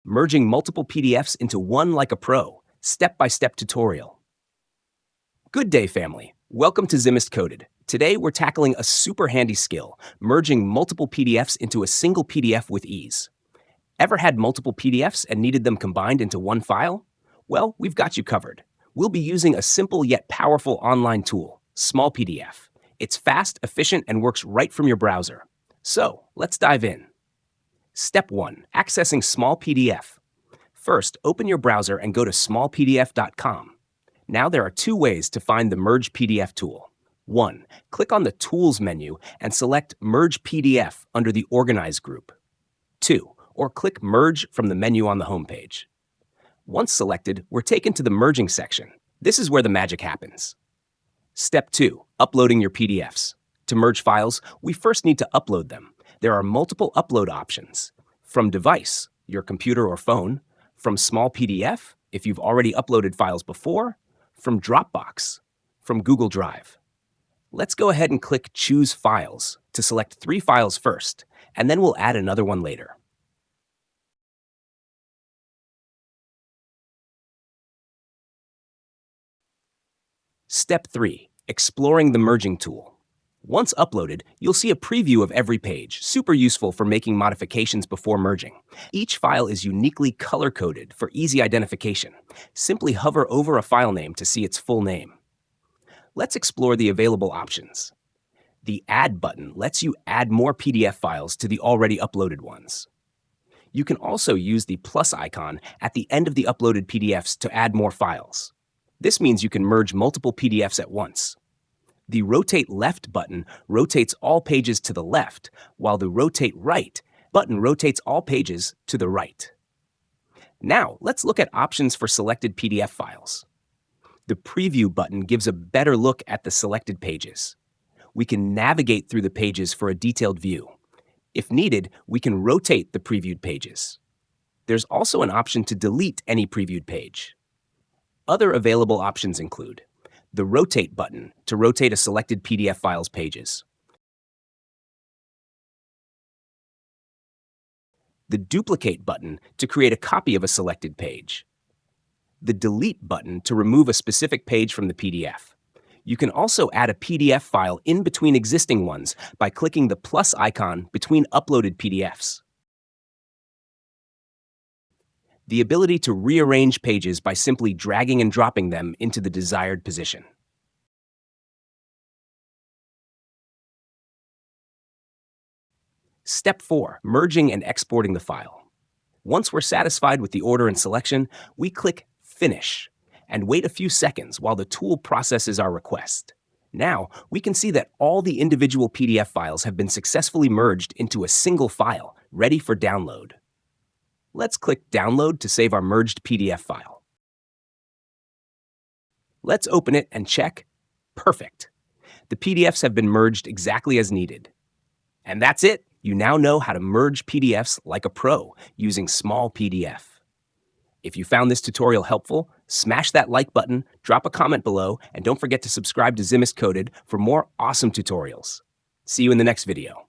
merging multiple PDFs into one like a pro, step-by-step tutorial. Good day, family. Welcome to Zimist Coded. Today, we're tackling a super handy skill, merging multiple PDFs into a single PDF with ease. Ever had multiple PDFs and needed them combined into one file? Well, we've got you covered. We'll be using a simple yet powerful online tool, Smallpdf. It's fast, efficient, and works right from your browser. So, let's dive in. Step 1. Accessing Smallpdf. First, open your browser and go to smallpdf.com. Now there are two ways to find the Merge PDF tool. 1. Click on the Tools menu and select Merge PDF under the Organize group. 2. Or click Merge from the menu on the homepage. Once selected, we're taken to the Merging section. This is where the magic happens. Step 2. Uploading your PDFs. To merge files, we first need to upload them. There are multiple upload options. From device, your computer or phone. From Smallpdf, if you've already uploaded files before. From Dropbox. From Google Drive. Let's go ahead and click Choose Files to select 3 files first, and then we'll add another one later. Step 3. Exploring the merging tool. Once uploaded, you'll see a preview of every page, super useful for making modifications before merging. Each file is uniquely color-coded for easy identification. Simply hover over a file name to see its full name. Let's explore the available options. The Add button lets you add more PDF files to the already uploaded ones. You can also use the plus icon at the end of the uploaded PDFs to add more files. This means you can merge multiple PDFs at once. The Rotate Left button rotates all pages to the left, while the Rotate Right button rotates all pages to the right. Now, let's look at options for selected PDF files. The Preview button gives a better look at the selected pages. We can navigate through the pages for a detailed view. If needed, we can rotate the previewed pages. There's also an option to delete any previewed page. Other available options include the Rotate button to rotate a selected PDF file's pages, the Duplicate button to create a copy of a selected page, the Delete button to remove a specific page from the PDF. You can also add a PDF file in between existing ones by clicking the plus icon between uploaded PDFs. The ability to rearrange pages by simply dragging and dropping them into the desired position. Step 4. Merging and exporting the file. Once we're satisfied with the order and selection, we click Finish and wait a few seconds while the tool processes our request. Now, we can see that all the individual PDF files have been successfully merged into a single file, ready for download. Let's click Download to save our merged PDF file. Let's open it and check. Perfect. The PDFs have been merged exactly as needed. And that's it. You now know how to merge PDFs like a pro using Smallpdf. If you found this tutorial helpful, smash that like button, drop a comment below, and don't forget to subscribe to Zimist Coded for more awesome tutorials. See you in the next video.